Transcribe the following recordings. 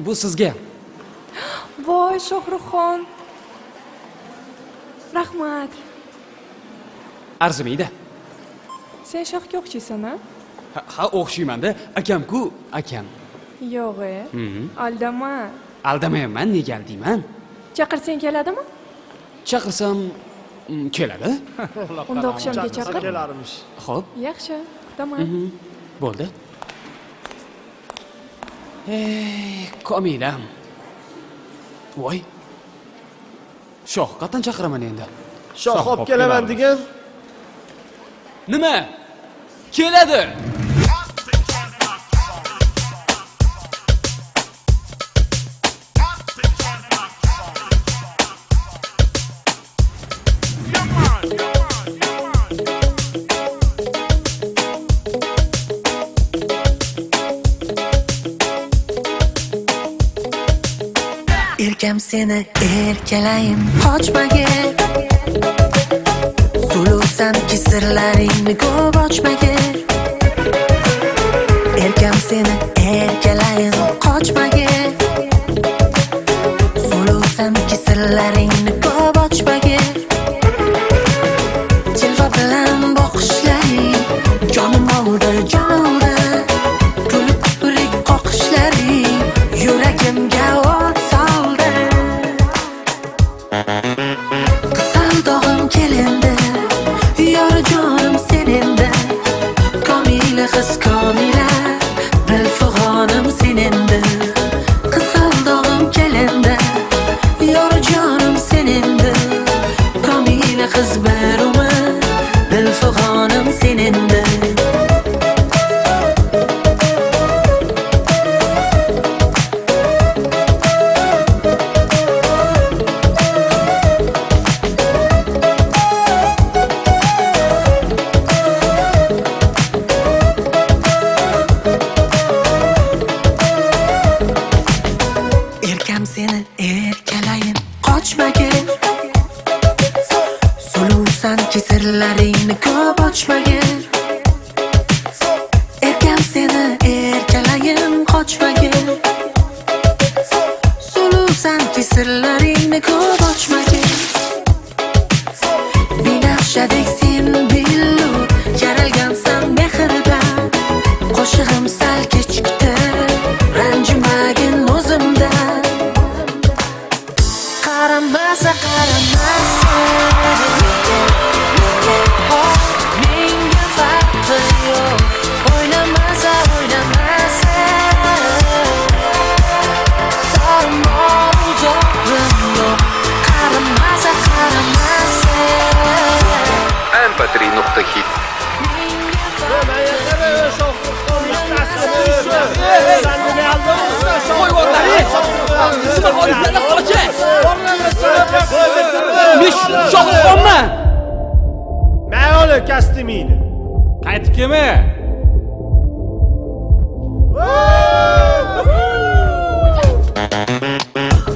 bu sizga. Voy Shohruxxon. Rahmat. Arzimaydi. Sen shohga o'xshaysan-a? Ha, o'xshayman-da. Akam-ku, akam. Yo'q-e. Aldama. Aldamayman, nega aldayman? Chaqirsang keladimi? Chaqirsam keladi. Unda oqshomga chaqir. kelarmish. Xo'p. Yaxshi, kutaman. Bo'ldi. Komilam. Voy. Shoh qatdan chaqiraman endi. Shoh olib kelaman degan. Nima? Keladi. Erkam seni erkalayim qochmagin, sulusanki sirlaringni ko'p ochmagin. Erkam seni erkalayim qochmagin, sulusanki sirlaringni ko'p ochmagin. Jilva bilan boqishlaring jonim oldi, jon oldi. Kulib kipirik qoqishlaring yuragimga o't soldi. Qizal dog'im kelindi, yor jonim senindi. Komila qiz komila, bilfig'onim senindi. Qizal dog'im kelindi, yor jonim senindi. Komila qiz bir umr, bilfig'onim senindi. Erkam seni erkalayim qochmagin, sulusanki sirlaringni ko'p ochmagin. Erkam seni erkalayim qochmagin, sulusanki sirlaringni ko'p ochmagin. Binafshadek sen billur, yaralgansan mehrdan. Qo'shig'im sal kechikdi, ranjimagin o'zimdan. Qaramasa qaramasa, menga farqi yo'q. O'ynamasa o'ynamasa, sormor uzoqim yo'q. Qaramasa qaramasa, mp3.hit. Shohruxxonman. Mayoli kastimini. Qaytib kelma.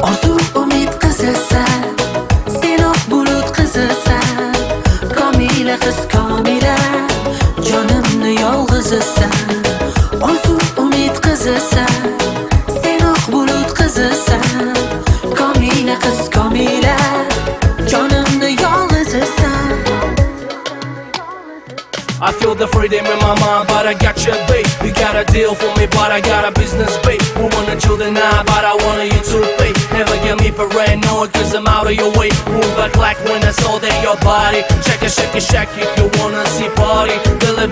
orzu umid qizisan, senoq bulut qizisan. Komila qiz komila, jonimni yolg'izisan. Orzu umid qizisan, senoq bulut qizisan. Komila qiz komila, jonimni yolg'izisan. I feel the freedom in my mind, but I got your babe. You got a deal for me, but I got a business babe. We wanna chill the night, but I want you to pay. Never get me paranoid, cause I'm out of your way. Move back like when I saw that your body. Check it, shack if you wanna see party.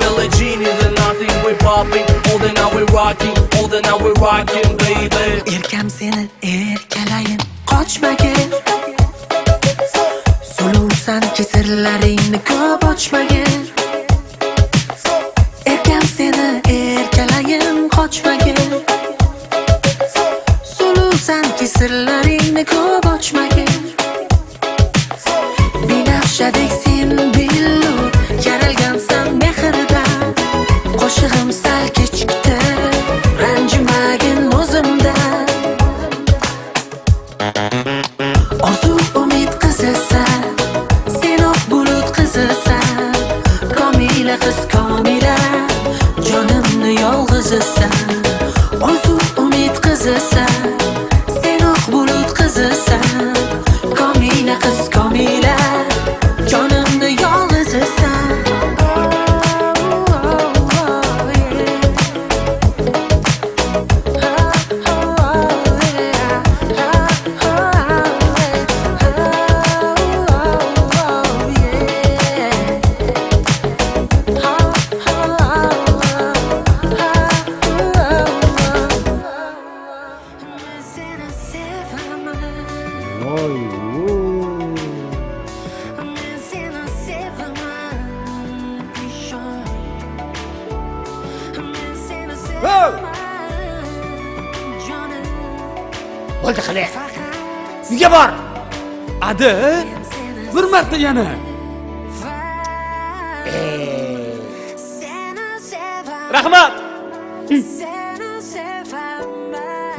Billy Jean is nothing, we popping. All the now we rocking, all the now we rocking, baby. Erkam seni erkalayim qochmagin, sulusanki sirlaringni ko'p ochmagin. Erkam seni erkalayim qochmagin, sulusanki sirlaringni ko'p ochmagin. Binafshadek sen billur, yaralgansan mehrdan. Qo'shig'im sal kechikdi, ranjimagin o'zimdan. Orzu umid qizisan, senoq bulut qizisan. Komila qiz komila, jonimni yolg'izisan. Orzu umid qizisan, Voy. Men seni sevaman, ishon. Men seni sevaman, jonim. Bo'ldi qilay. Uyga bor. Adi, bir marta yana. Seni sevaman. Rahmat. Seni sevaman.